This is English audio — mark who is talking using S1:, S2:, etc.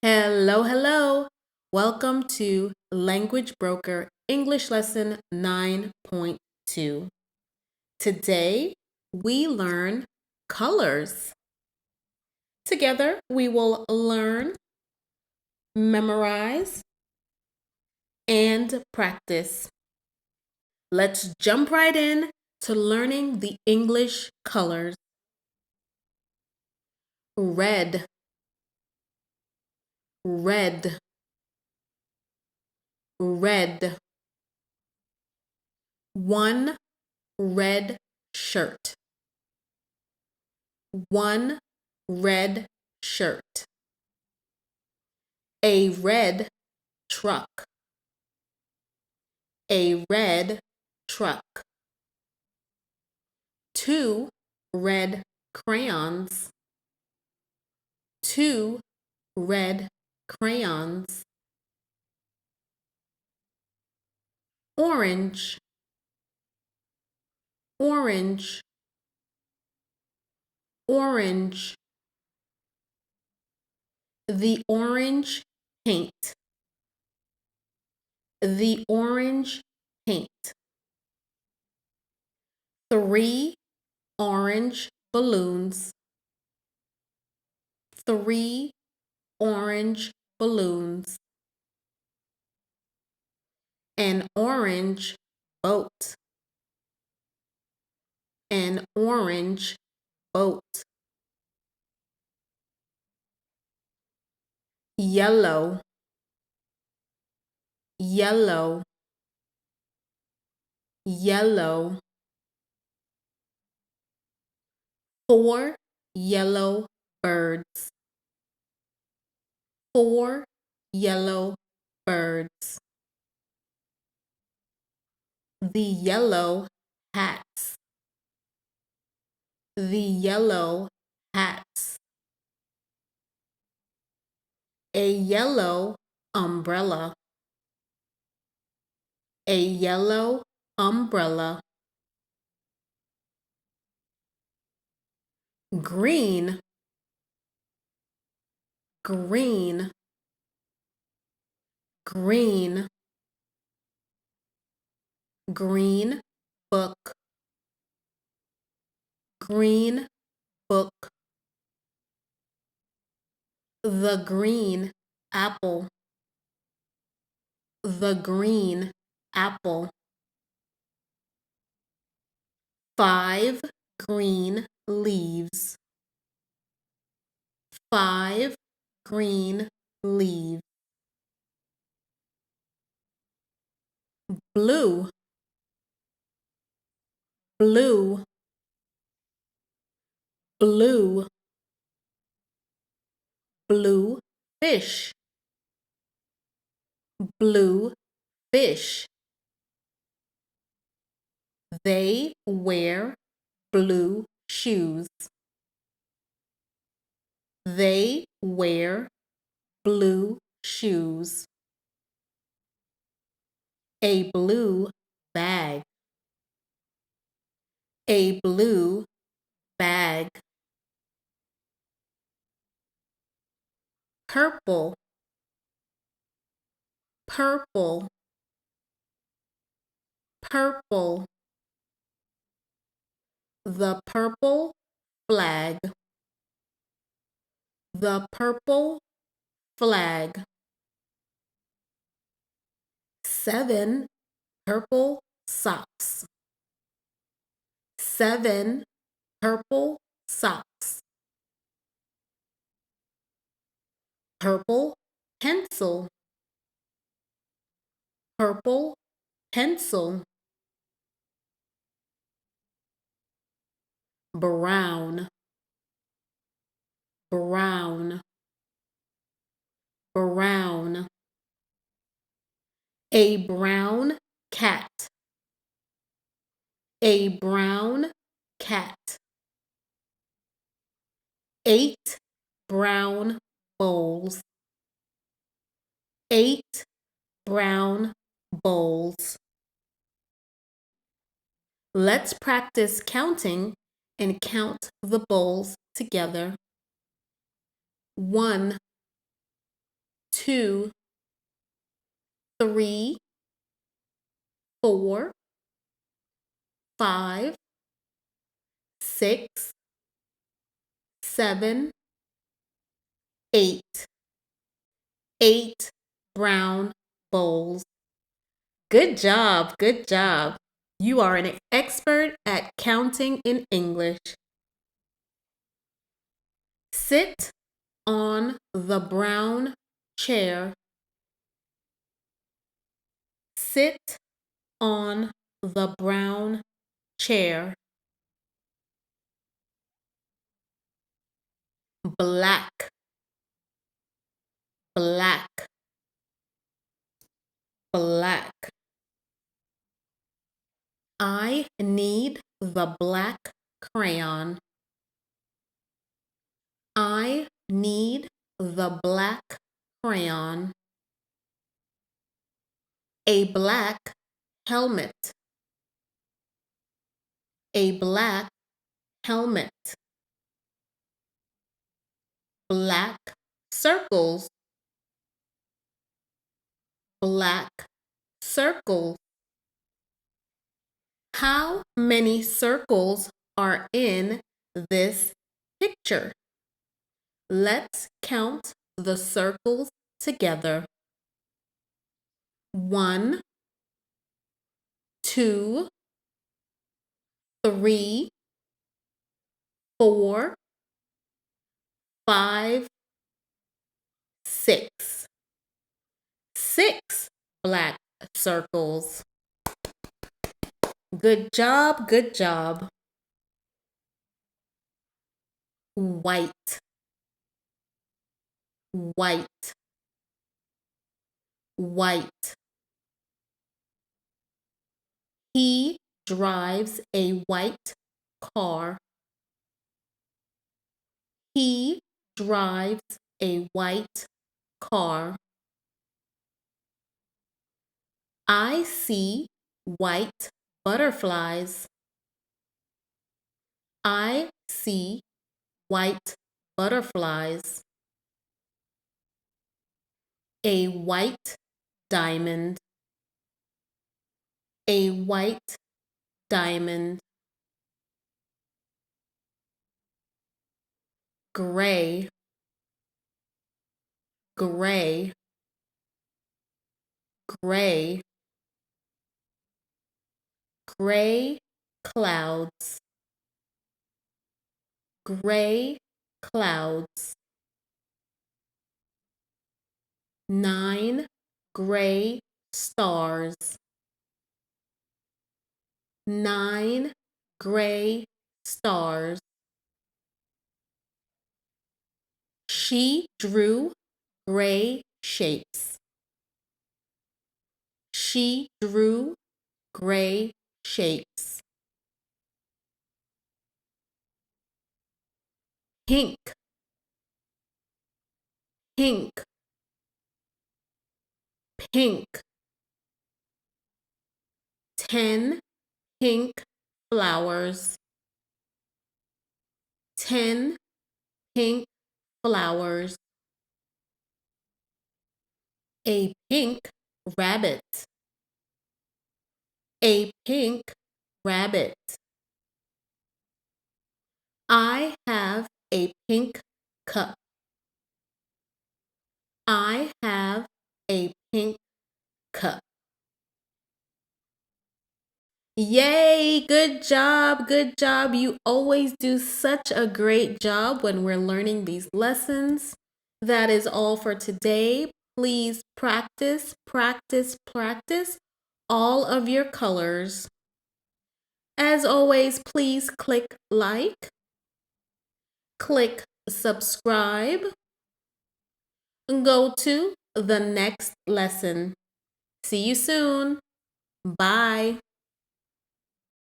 S1: Hello, hello. Welcome to Language Broker English Lesson 9.2. Today, we learn colors. Together, we will learn, memorize, and practice. Let's jump right in to learning the English colors. Red, red, red. One red shirt. One red shirt. A red truck. A red truck. Two red crayons. Two red crayons. Orange. Orange. Orange. The orange paint. The orange paint. Three orange balloons. Three orange balloons. An orange boat. An orange boat. Yellow. Yellow. Yellow. Four yellow birds. Four yellow birds. The yellow hats. The yellow hats. A yellow umbrella. A yellow umbrella. Green. Green. Green. Green book. Green book. The green apple. The green apple. Five green leaves. Five green leaves. Blue. Blue. Blue. Blue fish. Blue fish. They wear blue shoes. They wear blue shoes. A blue bag. A blue bag. Purple. Purple. Purple. The purple flag. The purple flag. Seven purple socks. Seven purple socks. Purple pencil. Purple pencil. Brown. Brown. Brown. A brown cat. A brown cat. Eight brown bowls. Eight brown bowls. Let's practice counting and count the bowls together. One, 2, 3, 4, 5, 6, 7, 8. 8 brown bowls. Good job, good job. You are an expert at counting in English. Sit on the brown chair. Sit on the brown chair. Black, black, black. I need the black crayon. I need the black crayon. A black helmet. A black helmet. Black circles. Black circles. How many circles are in this picture? Let's count the circles together. 1, 2, 3, 4, 5, 6. 6 black circles. Good job, good job. White, white, white. He drives a white car. He drives a white car. I see white butterflies. I see white butterflies. A white diamond. A white diamond. Gray, gray, gray. Gray clouds. Gray clouds. 9 gray stars. 9 gray stars. She drew gray shapes. She drew gray shapes. Pink, pink, pink. 10 pink flowers. 10 pink flowers. A pink rabbit. A pink rabbit. I have a pink cup. I have a pink cup. Yay! Good job, good job. You always do such a great job when we're learning these lessons. That is all for today. Please practice, practice, practice all of your colors. As always, please click like, click subscribe, and go to the next lesson. See you soon. Bye.